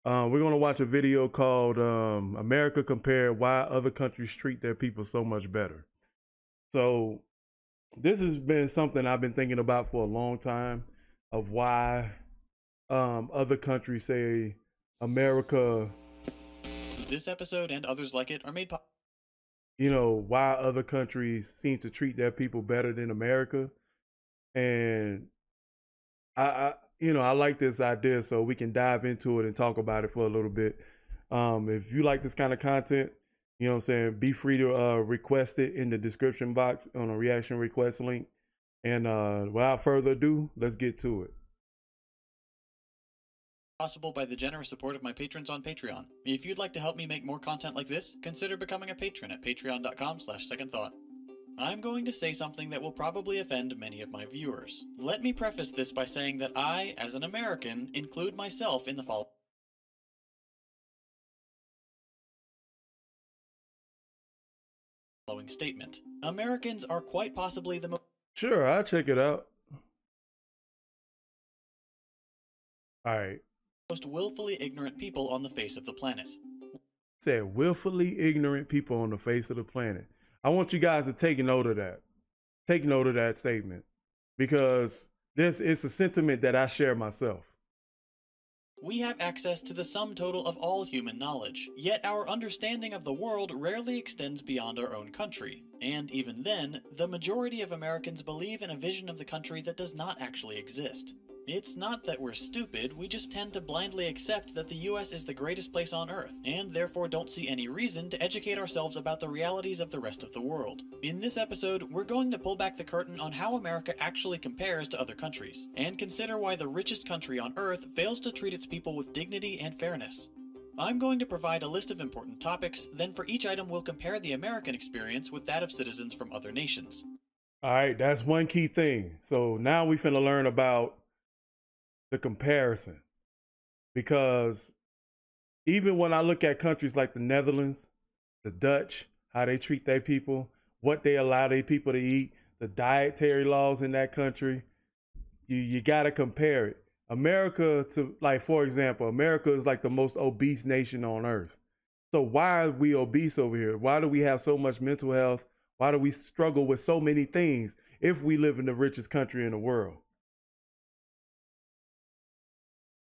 We're going to watch a video called America Compared Why Other Countries Treat Their People So Much Better. So this has been something I've been thinking about for a long time, of why other countries say America. This episode and others like it are made possible. You know, why other countries seem to treat their people better than America. And I like this idea, so we can dive into it and talk about it for a little bit. If you like this kind of content, you know what I'm saying, be free to request it in the description box on a reaction request link. And without further ado, let's get to it. Possible by the generous support of my patrons on Patreon. If you'd like to help me make more content like this, consider becoming a patron at patreon.com/secondthought. I'm going to say something that will probably offend many of my viewers. Let me preface this by saying that I, as an American, include myself in the following statement. Americans are quite possibly the Sure, I'll check it out. All right. most willfully ignorant people on the face of the planet. Said willfully ignorant people on the face of the planet. I want you guys to take note of that. Take note of that statement, because it's a sentiment that I share myself. We have access to the sum total of all human knowledge, yet our understanding of the world rarely extends beyond our own country. And even then, the majority of Americans believe in a vision of the country that does not actually exist. It's not that we're stupid, we just tend to blindly accept that the US is the greatest place on Earth, and therefore don't see any reason to educate ourselves about the realities of the rest of the world. In this episode, we're going to pull back the curtain on how America actually compares to other countries, and consider why the richest country on Earth fails to treat its people with dignity and fairness. I'm going to provide a list of important topics, then for each item we'll compare the American experience with that of citizens from other nations. All right, that's one key thing. So now we finna learn about the comparison, because even when I look at countries like the Netherlands, the Dutch, how they treat their people, what they allow their people to eat, the dietary laws in that country, you got to compare it. America to, like, for example, America is like the most obese nation on earth. So why are we obese over here? Why do we have so much mental health? Why do we struggle with so many things if we live in the richest country in the world?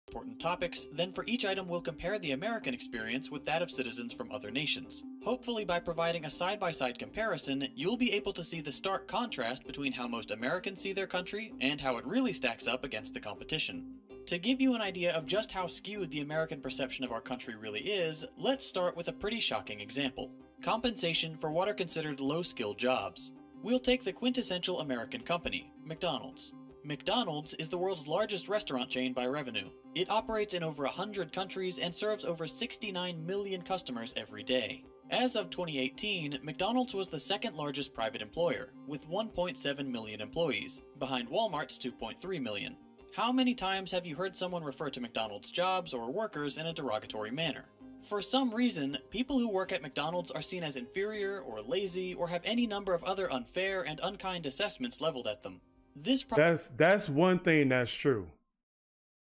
Important topics, then for each item we'll compare the American experience with that of citizens from other nations. Hopefully by providing a side-by-side comparison, you'll be able to see the stark contrast between how most Americans see their country and how it really stacks up against the competition. To give you an idea of just how skewed the American perception of our country really is, let's start with a pretty shocking example. Compensation for what are considered low-skilled jobs. We'll take the quintessential American company, McDonald's. McDonald's is the world's largest restaurant chain by revenue. It operates in over 100 countries and serves over 69 million customers every day. As of 2018, McDonald's was the second largest private employer, with 1.7 million employees, behind Walmart's 2.3 million. How many times have you heard someone refer to McDonald's jobs or workers in a derogatory manner? For some reason, people who work at McDonald's are seen as inferior or lazy or have any number of other unfair and unkind assessments leveled at them. That's one thing that's true.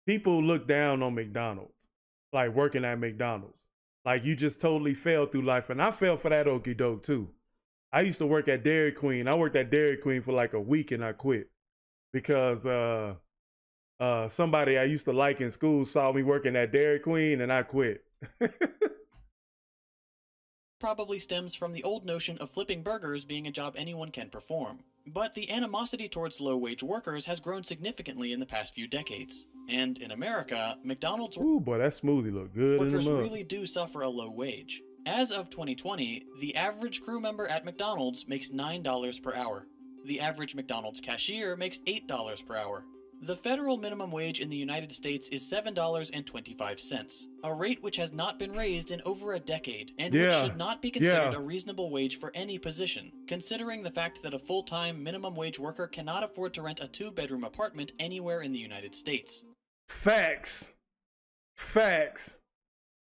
People look down on McDonald's, like working at McDonald's. Like you just totally fell through life. And I fell for that okie doke too. I used to work at Dairy Queen. I worked at Dairy Queen for like a week and I quit because somebody I used to like in school saw me working at Dairy Queen and I quit. Probably stems from the old notion of flipping burgers being a job anyone can perform. But the animosity towards low-wage workers has grown significantly in the past few decades. And in America, McDonald's Ooh, boy, that smoothie look good in the workers mug. really do suffer a low wage. As of 2020, the average crew member at McDonald's makes $9 per hour. The average McDonald's cashier makes $8 per hour. The federal minimum wage in the United States is $7.25, a rate which has not been raised in over a decade, and which should not be considered a reasonable wage for any position, considering the fact that a full-time minimum wage worker cannot afford to rent a 2-bedroom apartment anywhere in the United States. Facts. Facts.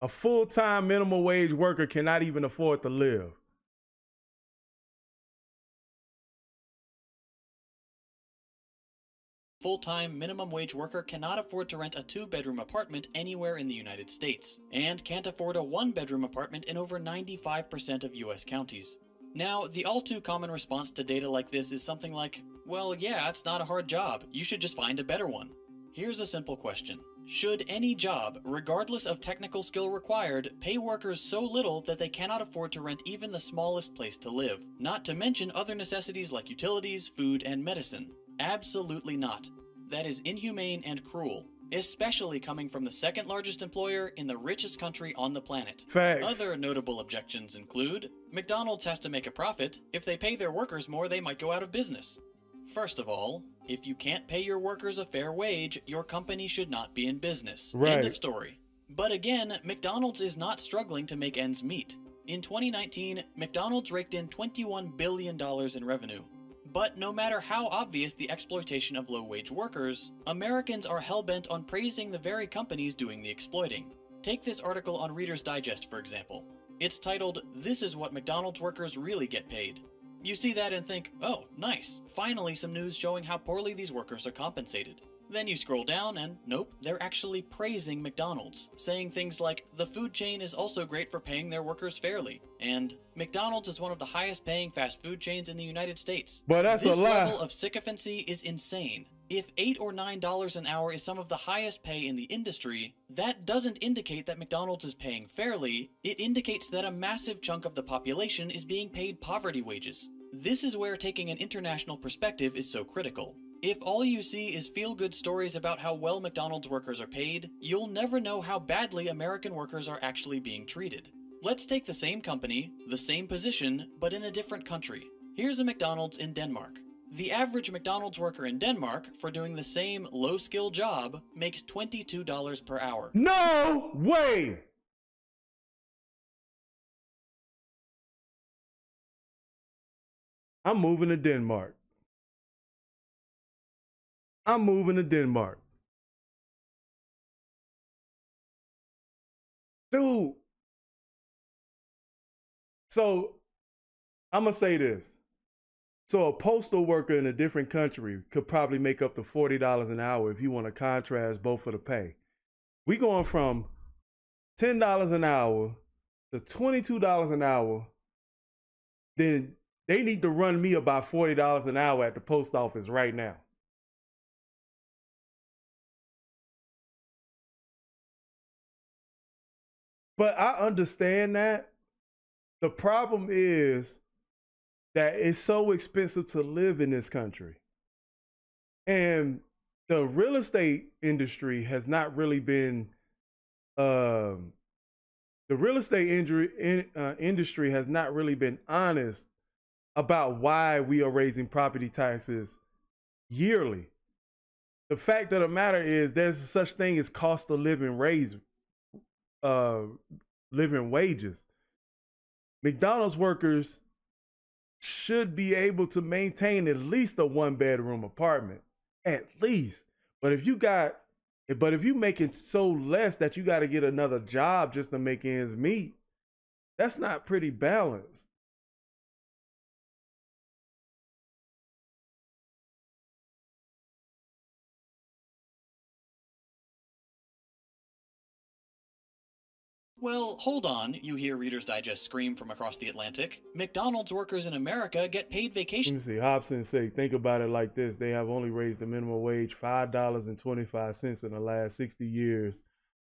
A full-time minimum wage worker cannot even afford to live. full-time minimum wage worker cannot afford to rent a 2-bedroom apartment anywhere in the United States, and can't afford a 1-bedroom apartment in over 95% of US counties. Now, the all too common response to data like this is something like, well, yeah, it's not a hard job, you should just find a better one. Here's a simple question. Should any job, regardless of technical skill required, pay workers so little that they cannot afford to rent even the smallest place to live? Not to mention other necessities like utilities, food, and medicine. Absolutely not. That is inhumane and cruel, especially coming from the second largest employer in the richest country on the planet. Facts. Other notable objections include, McDonald's has to make a profit. If they pay their workers more, they might go out of business. First of all, if you can't pay your workers a fair wage, your company should not be in business. Right. End of story. But again, McDonald's is not struggling to make ends meet. In 2019, McDonald's raked in $21 billion in revenue. But no matter how obvious the exploitation of low-wage workers, Americans are hell-bent on praising the very companies doing the exploiting. Take this article on Reader's Digest, for example. It's titled, "This is what McDonald's workers really get paid." You see that and think, oh, nice, finally some news showing how poorly these workers are compensated. Then you scroll down and nope, they're actually praising McDonald's, saying things like, the food chain is also great for paying their workers fairly, and McDonald's is one of the highest paying fast food chains in the United States. But that's a lie. This level of sycophancy is insane. If $8 or $9 an hour is some of the highest pay in the industry, that doesn't indicate that McDonald's is paying fairly, it indicates that a massive chunk of the population is being paid poverty wages. This is where taking an international perspective is so critical. If all you see is feel-good stories about how well McDonald's workers are paid, you'll never know how badly American workers are actually being treated. Let's take the same company, the same position, but in a different country. Here's a McDonald's in Denmark. The average McDonald's worker in Denmark, for doing the same low-skill job, makes $22 per hour. No way! I'm moving to Denmark. I'm moving to Denmark. Dude. So, I'm going to say this. So, a postal worker in a different country could probably make up to $40 an hour if you want to contrast both of the pay. We going from $10 an hour to $22 an hour. Then they need to run me about $40 an hour at the post office right now. But I understand that. The problem is that it's so expensive to live in this country. And the real estate industry has not really been, the real estate industry has not really been honest about why we are raising property taxes yearly. The fact of the matter is there's such thing as cost of living living wages. McDonald's workers should be able to maintain at least a 1-bedroom apartment, at least. But if you make it so less that you got to get another job just to make ends meet, that's not pretty balanced. Well, hold on, you hear Reader's Digest scream from across the Atlantic. McDonald's workers in America get paid vacation. Let me see. Hobson say, think about it like this. They have only raised the minimum wage $5.25 in the last 60 years.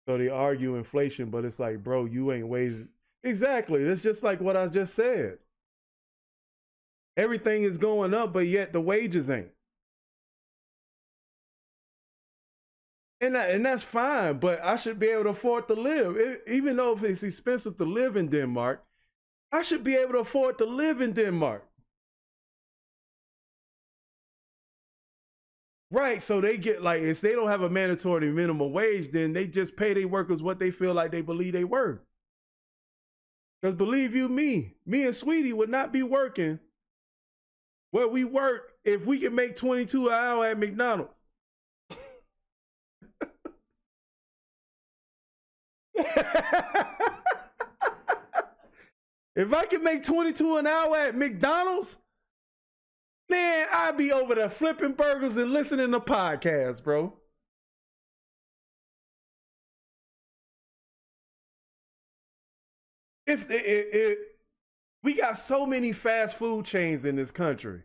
So they argue inflation, but it's like, bro, you ain't raising. Exactly. It's just like what I just said. Everything is going up, but yet the wages ain't. And that's fine, but I should be able to afford to live. Even though if it's expensive to live in Denmark, I should be able to afford to live in Denmark. Right, so they get like, if they don't have a mandatory minimum wage, then they just pay their workers what they feel like they believe they worth. Because believe you me and Sweetie would not be working where we work if we can make $22 an hour at McDonald's. If I can make $22 an hour at McDonald's, Man, I'd be over there flipping burgers and listening to podcasts, bro. If we got so many fast food chains in this country,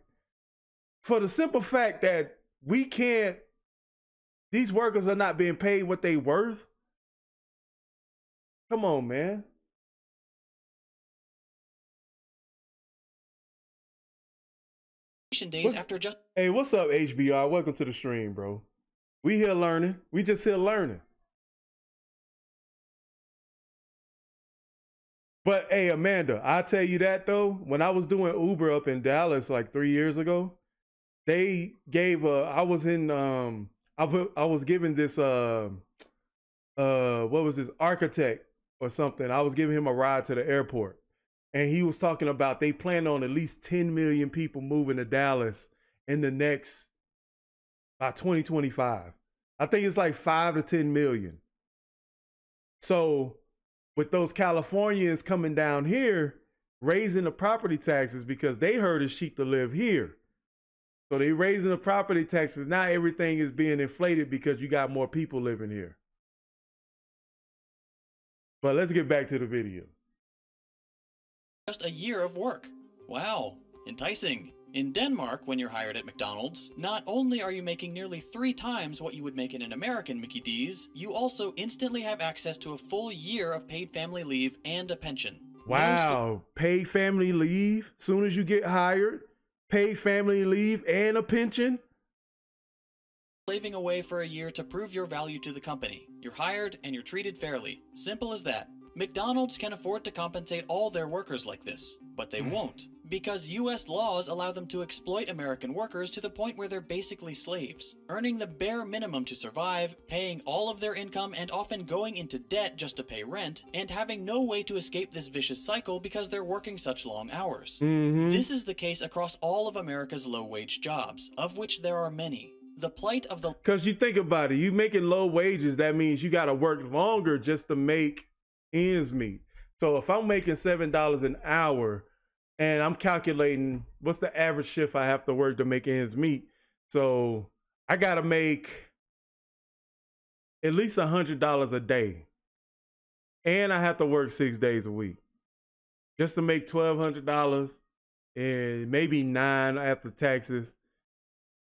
for the simple fact that we can't, these workers are not being paid what they worth. Come on, man. Days after just Hey, what's up, HBR? Welcome to the stream, bro. We here learning. We just here learning. But hey, Amanda, I tell you that though, when I was doing Uber up in Dallas like 3 years ago, they gave I was giving this what was this architect or something. I was giving him a ride to the airport, and he was talking about they plan on at least 10 million people moving to Dallas in the next by 2025. I think it's like 5 to 10 million. So with those Californians coming down here, raising the property taxes because they heard it's cheap to live here. So they raising the property taxes. Now everything is being inflated because you got more people living here. But let's get back to the video. Just a year of work. Wow, enticing. In Denmark, when you're hired at McDonald's, not only are you making nearly 3 times what you would make in an American Mickey D's, you also instantly have access to a full year of paid family leave and a pension. Wow, paid family leave soon as you get hired, paid family leave and a pension. Slaving away for a year to prove your value to the company. You're hired and you're treated fairly. Simple as that. McDonald's can afford to compensate all their workers like this, but they won't, because US laws allow them to exploit American workers to the point where they're basically slaves, earning the bare minimum to survive, paying all of their income and often going into debt just to pay rent, and having no way to escape this vicious cycle because they're working such long hours. This is the case across all of America's low-wage jobs, of which there are many. The plight of the... Because you think about it, you making low wages, that means you got to work longer just to make ends meet. So if I'm making $7 an hour and I'm calculating what's the average shift I have to work to make ends meet, so I gotta make at least $100 a day, and I have to work 6 days a week just to make $1,200 and maybe $9 after taxes.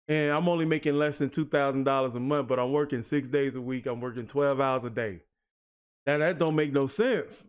And I'm only making less than $2,000 a month, but I'm working 6 days a week. I'm working 12 hours a day. Now that don't make no sense.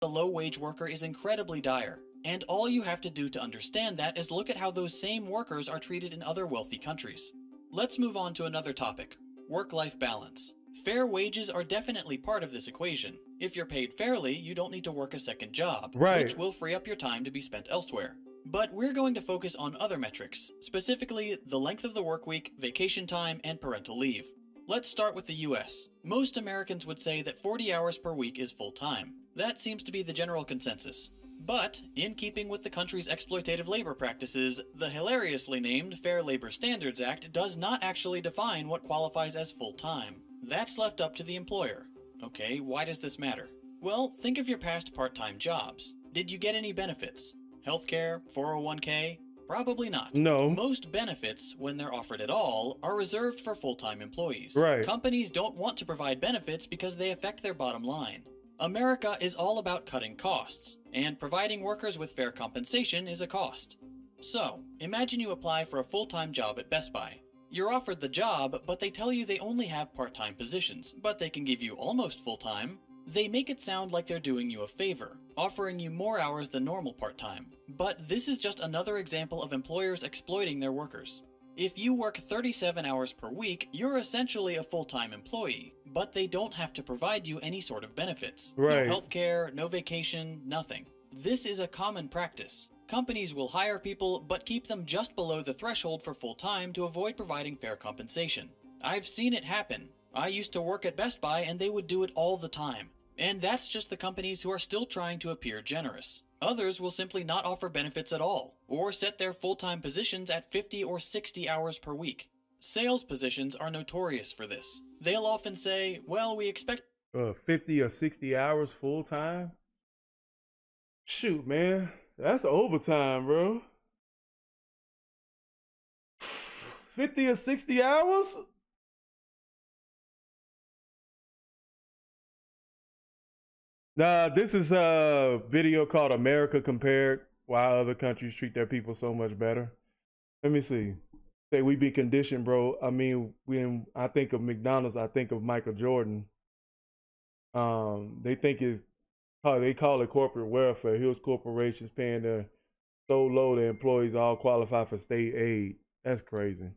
The low-wage worker is incredibly dire, and all you have to do to understand that is look at how those same workers are treated in other wealthy countries. Let's move on to another topic, work-life balance. Fair wages are definitely part of this equation. If you're paid fairly, you don't need to work a second job, which will free up your time to be spent elsewhere. But we're going to focus on other metrics, specifically the length of the work week, vacation time, and parental leave. Let's start with the US. Most Americans would say that 40 hours per week is full-time. That seems to be the general consensus. But, in keeping with the country's exploitative labor practices, the hilariously named Fair Labor Standards Act does not actually define what qualifies as full-time. That's left up to the employer. Okay, why does this matter? Well, think of your past part-time jobs. Did you get any benefits? Healthcare, 401k? Probably not. No. Most benefits, when they're offered at all, are reserved for full-time employees. Right. Companies don't want to provide benefits because they affect their bottom line. America is all about cutting costs, and providing workers with fair compensation is a cost. So, imagine you apply for a full-time job at Best Buy. You're offered the job, but they tell you they only have part-time positions, but they can give you almost full-time. They make it sound like they're doing you a favor, offering you more hours than normal part-time. But this is just another example of employers exploiting their workers. If you work 37 hours per week, you're essentially a full-time employee, but they don't have to provide you any sort of benefits. Right. No healthcare, no vacation, nothing. This is a common practice. Companies will hire people, but keep them just below the threshold for full-time to avoid providing fair compensation. I've seen it happen. I used to work at Best Buy and they would do it all the time. And that's just the companies who are still trying to appear generous. Others will simply not offer benefits at all, or set their full-time positions at 50 or 60 hours per week. Sales positions are notorious for this. They'll often say, well, we expect 50 or 60 hours full time? Shoot, man. That's overtime, bro. 50 or 60 hours? Nah, this is a video called America Compared, Why Other Countries Treat Their People So Much Better. Let me see. Say we be conditioned, bro. I mean, when I think of McDonald's, I think of Michael Jordan. They think they call it corporate welfare. Here's corporations paying their so low the employees all qualify for state aid. That's crazy.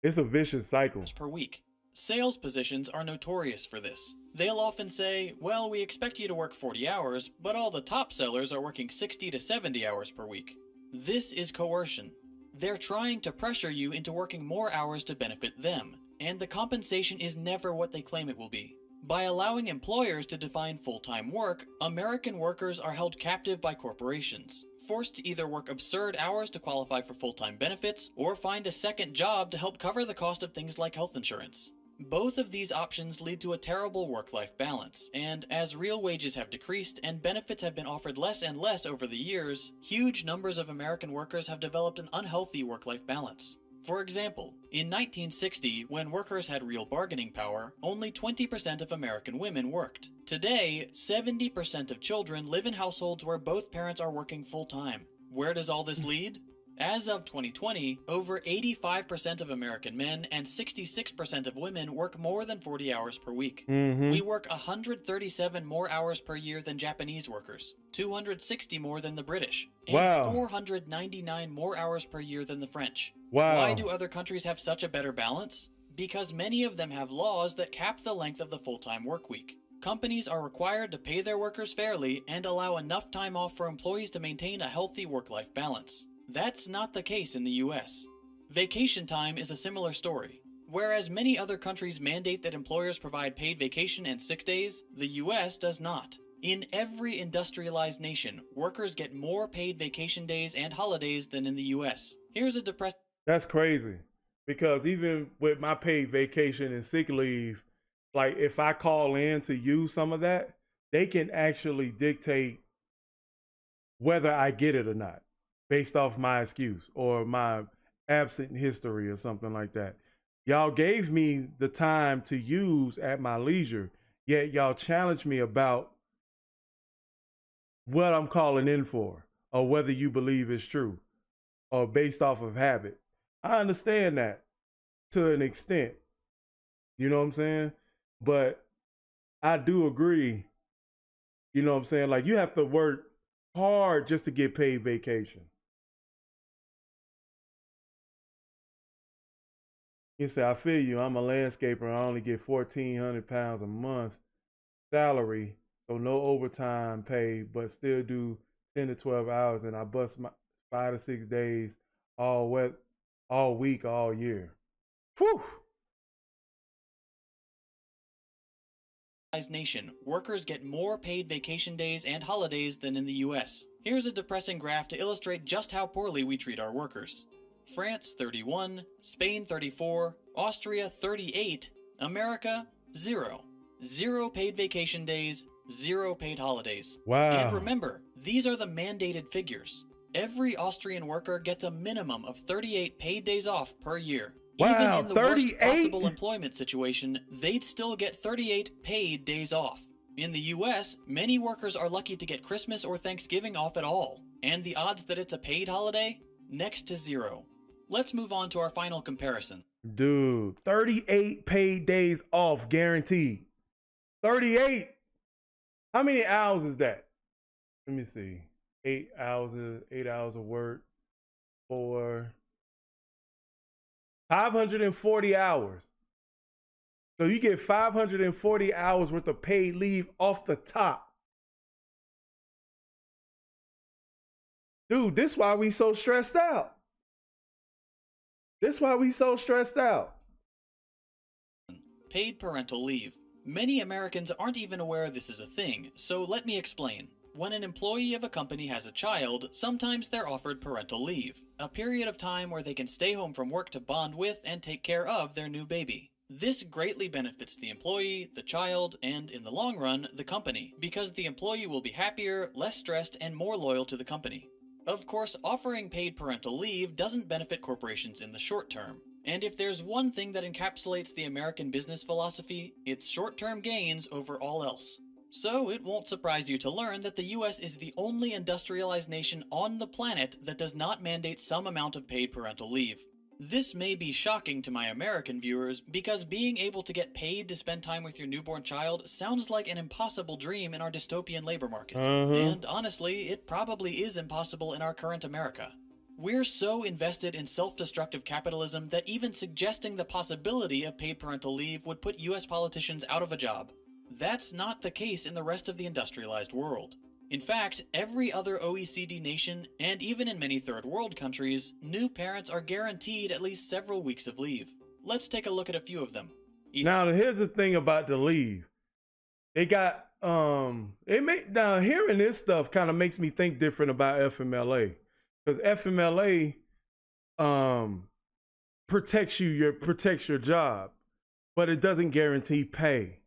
It's a vicious cycle. Per week. Sales positions are notorious for this. They'll often say, well, we expect you to work 40 hours, but all the top sellers are working 60 to 70 hours per week. This is coercion. They're trying to pressure you into working more hours to benefit them, and the compensation is never what they claim it will be. By allowing employers to define full-time work, American workers are held captive by corporations, forced to either work absurd hours to qualify for full-time benefits, or find a second job to help cover the cost of things like health insurance. Both of these options lead to a terrible work-life balance, and as real wages have decreased and benefits have been offered less and less over the years, huge numbers of American workers have developed an unhealthy work-life balance. For example, in 1960, when workers had real bargaining power, only 20% of American women worked. Today, 70% of children live in households where both parents are working full-time. Where does all this lead? As of 2020, over 85% of American men and 66% of women work more than 40 hours per week. We work 137 more hours per year than Japanese workers, 260 more than the British, and 499 more hours per year than the French. Why do other countries have such a better balance? Because many of them have laws that cap the length of the full-time work week. Companies are required to pay their workers fairly and allow enough time off for employees to maintain a healthy work-life balance. That's not the case in the US. Vacation time is a similar story. Whereas many other countries mandate that employers provide paid vacation and sick days, the US does not. In every industrialized nation, workers get more paid vacation days and holidays than in the US. Here's a depressing... That's crazy. Because even with my paid vacation and sick leave, like if I call in to use some of that, they can actually dictate whether I get it or not, based off my excuse or my absent history or something like that. Y'all gave me the time to use at my leisure, yet y'all challenged me about what I'm calling in for or whether you believe it's true or based off of habit. I understand that to an extent, you know what I'm saying? But I do agree, you know what I'm saying? Like you have to work hard just to get paid vacation. You say, I feel you. I'm a landscaper. I only get 1,400 pounds a month salary, so no overtime pay, but still do 10 to 12 hours, and I bust my 5 to 6 days all week, all year. Whew. Nation, workers get more paid vacation days and holidays than in the US. Here's a depressing graph to illustrate just how poorly we treat our workers. France 31, Spain 34, Austria 38, America 0. 0 paid vacation days, 0 paid holidays. Wow. And remember, these are the mandated figures. Every Austrian worker gets a minimum of 38 paid days off per year. Wow, even in the worst possible employment situation, they'd still get 38 paid days off. In the US, many workers are lucky to get Christmas or Thanksgiving off at all, and the odds that it's a paid holiday? Next to 0. Let's move on to our final comparison. Dude, 38 paid days off guaranteed. 38? How many hours is that? Let me see. 8 hours of work for 540 hours. So you get 540 hours worth of paid leave off the top. Dude, this is why we so stressed out. This is why we so stressed out. Paid parental leave. Many Americans aren't even aware this is a thing, so let me explain. When an employee of a company has a child, sometimes they're offered parental leave, a period of time where they can stay home from work to bond with and take care of their new baby. This greatly benefits the employee, the child, and, in the long run, the company, because the employee will be happier, less stressed, and more loyal to the company. Of course, offering paid parental leave doesn't benefit corporations in the short term. And if there's one thing that encapsulates the American business philosophy, it's short-term gains over all else. So it won't surprise you to learn that the US is the only industrialized nation on the planet that does not mandate some amount of paid parental leave. This may be shocking to my American viewers because being able to get paid to spend time with your newborn child sounds like an impossible dream in our dystopian labor market. And honestly, it probably is impossible in our current America. We're so invested in self-destructive capitalism that even suggesting the possibility of paid parental leave would put US politicians out of a job. That's not the case in the rest of the industrialized world. In fact, every other OECD nation, and even in many third world countries, new parents are guaranteed at least several weeks of leave. Let's take a look at a few of them. Now, here's the thing about the leave. They got, now hearing this stuff kind of makes me think different about FMLA. Because FMLA protects your job, but it doesn't guarantee pay.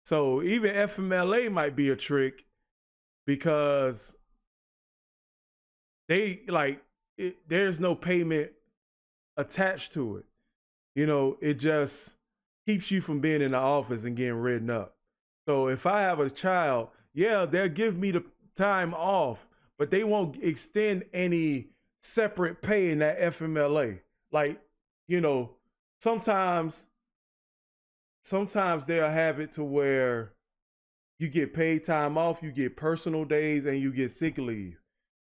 So even FMLA might be a trick because there's no payment attached to it. You know, it just keeps you from being in the office and getting written up. So if I have a child, yeah, they'll give me the time off, but they won't extend any separate pay in that FMLA. Like, you know, sometimes they'll have it to where you get paid time off, you get personal days, and you get sick leave.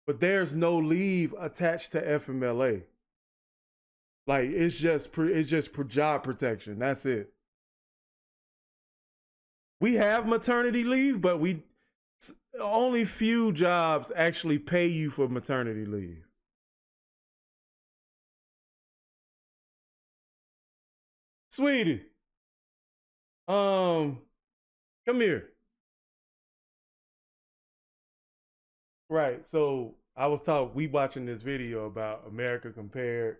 But there's no leave attached to FMLA. Like, it's just job protection. That's it. We have maternity leave, but only few jobs actually pay you for maternity leave. Sweetie, come here. Right. So we watching this video about America compared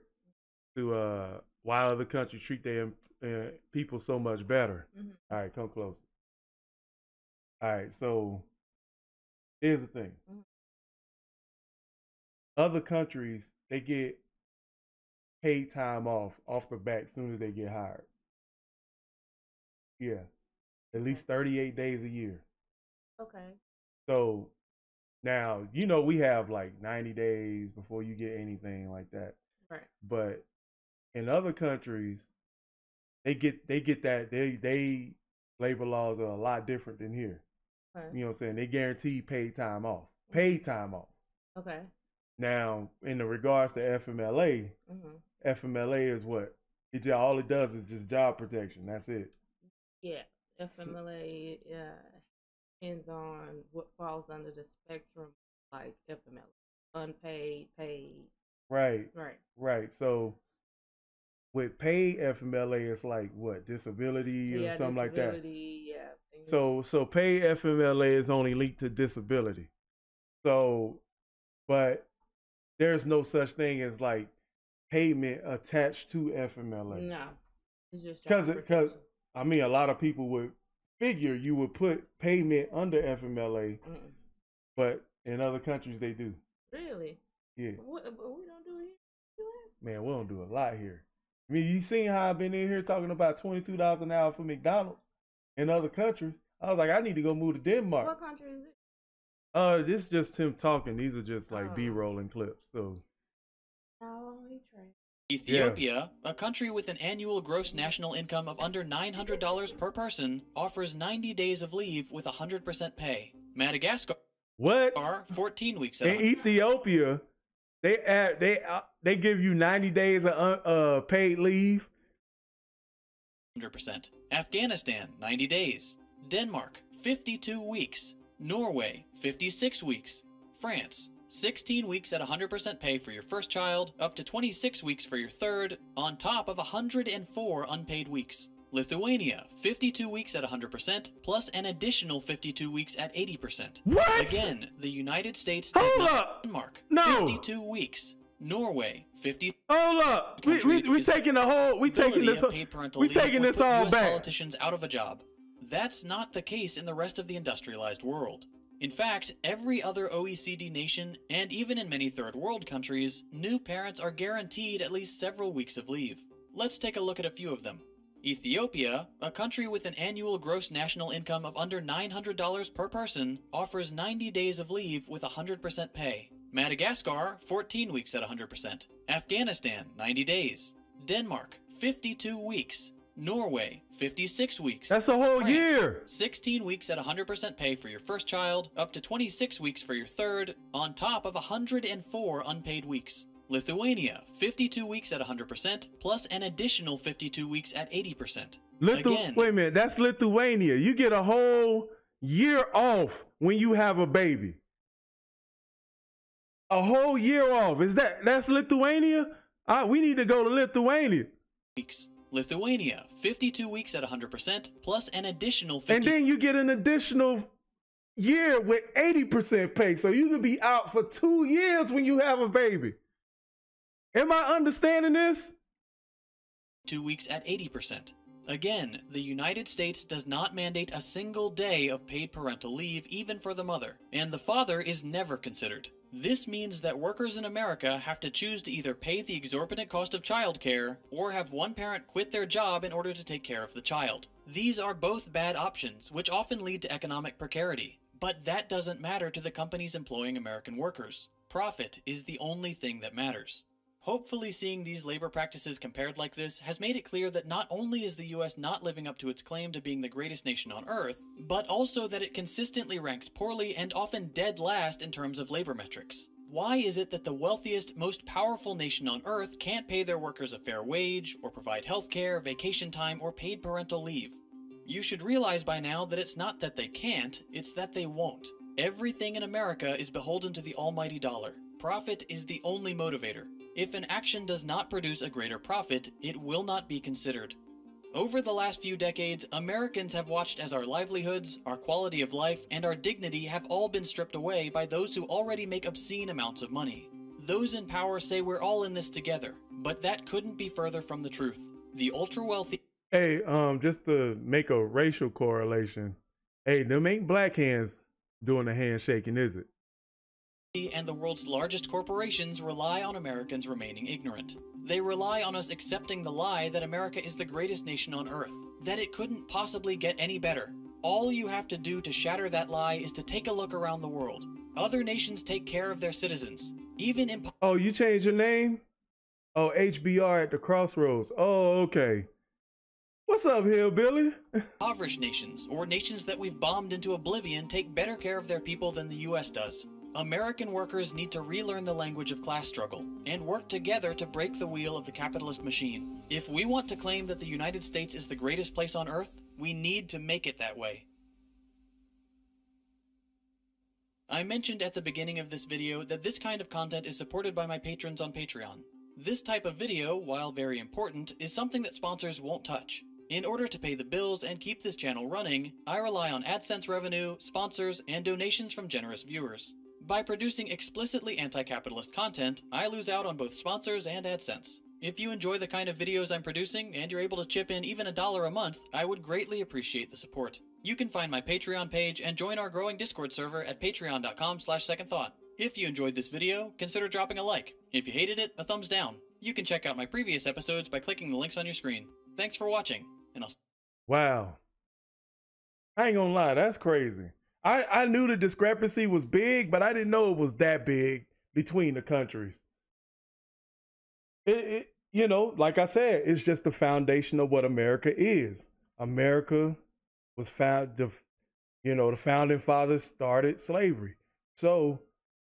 to why other countries treat their people so much better. All right, come closer. All right, so here's the thing. Other countries, they get paid time off the bat as soon as they get hired. Yeah, at least 38 days a year. Okay. So now, you know, we have like 90 days before you get anything like that. Right. But in other countries, they get that they labor laws are a lot different than here. Okay. You know what I'm saying? They guarantee paid time off. Paid time off. Okay. Now, in the regards to FMLA, FMLA is what? All it does is just job protection. That's it. Yeah. FMLA depends on what falls under the spectrum, like FMLA. Unpaid, paid. Right. Right. Right. So with paid FMLA, it's like what? Disability or something like that. Disability, yeah. So paid FMLA is only linked to disability. So, but there's no such thing as like payment attached to FMLA. No, it's just because I mean, a lot of people would figure you would put payment under FMLA, but in other countries they do. Really? Yeah. But we don't do it here in the US? Man, we don't do a lot here. I mean, you seen how I've been in here talking about $22 an hour for McDonald's in other countries. I was like, I need to go move to Denmark. What country is it? This is just him talking. These are just like B-rolling clips. So. Oh, he tried. Ethiopia, a country with an annual gross national income of under $900 per person, offers 90 days of leave with 100% pay. Madagascar, what? 14 weeks. In Ethiopia, they give you 90 days of paid leave. 100%. Afghanistan, 90 days. Denmark, 52 weeks. Norway, 56 weeks. France, 16 weeks at 100% pay for your first child, up to 26 weeks for your third, on top of 104 unpaid weeks. Lithuania, 52 weeks at 100%, plus an additional 52 weeks at 80%. What? Again, the United States does not. Denmark, 52 weeks. Norway, 50. Hold up. We taking the whole. We taking this. We taking this all back. Politicians out of a job. That's not the case in the rest of the industrialized world. In fact, every other OECD nation, and even in many third world countries, new parents are guaranteed at least several weeks of leave. Let's take a look at a few of them. Ethiopia, a country with an annual gross national income of under $900 per person, offers 90 days of leave with 100% pay. Madagascar, 14 weeks at 100%. Afghanistan, 90 days. Denmark, 52 weeks. Norway, 56 weeks. That's a whole France, year. 16 weeks at 100% pay for your first child, up to 26 weeks for your third, on top of 104 unpaid weeks. Lithuania, 52 weeks at 100%, plus an additional 52 weeks at 80%. Wait a minute, that's Lithuania. You get a whole year off when you have a baby. A whole year off. That's Lithuania? We need to go to Lithuania. Lithuania, 52 weeks at 100%, plus an additional 50. And then you get an additional year with 80% pay. So you could be out for 2 years when you have a baby. Am I understanding this? 2 weeks at 80%. Again, the United States does not mandate a single day of paid parental leave, even for the mother, and the father is never considered. This means that workers in America have to choose to either pay the exorbitant cost of childcare or have one parent quit their job in order to take care of the child. These are both bad options, which often lead to economic precarity. But that doesn't matter to the companies employing American workers. Profit is the only thing that matters. Hopefully, seeing these labor practices compared like this has made it clear that not only is the US not living up to its claim to being the greatest nation on earth, but also that it consistently ranks poorly and often dead last in terms of labor metrics. Why is it that the wealthiest, most powerful nation on earth can't pay their workers a fair wage, or provide healthcare, vacation time, or paid parental leave? You should realize by now that it's not that they can't, it's that they won't. Everything in America is beholden to the almighty dollar. Profit is the only motivator. If an action does not produce a greater profit, it will not be considered. Over the last few decades, Americans have watched as our livelihoods, our quality of life, and our dignity have all been stripped away by those who already make obscene amounts of money. Those in power say we're all in this together, but that couldn't be further from the truth. The ultra-wealthy... Hey, just to make a racial correlation, hey, them ain't black hands doing the handshaking, is it? And the world's largest corporations rely on Americans remaining ignorant. They rely on us accepting the lie that America is the greatest nation on earth, that it couldn't possibly get any better. All you have to do to shatter that lie is to take a look around the world. Other nations take care of their citizens, even in... Oh, you changed your name? Oh, HBR at the crossroads. Oh, okay. What's up, hillbilly? Impoverished nations, or nations that we've bombed into oblivion, take better care of their people than the US does. American workers need to relearn the language of class struggle and work together to break the wheel of the capitalist machine. If we want to claim that the United States is the greatest place on earth, we need to make it that way. I mentioned at the beginning of this video that this kind of content is supported by my patrons on Patreon. This type of video, while very important, is something that sponsors won't touch. In order to pay the bills and keep this channel running, I rely on AdSense revenue, sponsors, and donations from generous viewers. By producing explicitly anti-capitalist content, I lose out on both sponsors and AdSense. If you enjoy the kind of videos I'm producing and you're able to chip in even $1 a month, I would greatly appreciate the support. You can find my Patreon page and join our growing Discord server at patreon.com/secondthought. If you enjoyed this video, consider dropping a like. If you hated it, a thumbs down. You can check out my previous episodes by clicking the links on your screen. Thanks for watching, and I'll... Wow. I ain't gonna lie, that's crazy. I knew the discrepancy was big, but I didn't know it was that big between the countries. You know, like I said, it's just the foundation of what America is. America was the founding fathers started slavery. So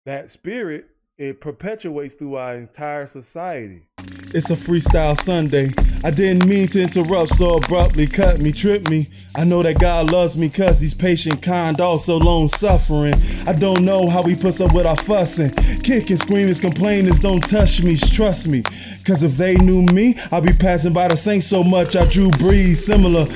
that spirit, it perpetuates through our entire society. It's a freestyle Sunday. I didn't mean to interrupt, so abruptly cut me, tripped me. I know that God loves me cause he's patient, kind, also long suffering. I don't know how he puts up with our fussing. Kicking, screaming, complainers don't touch me, trust me. Cause if they knew me, I'd be passing by the saints so much I drew breeze similar.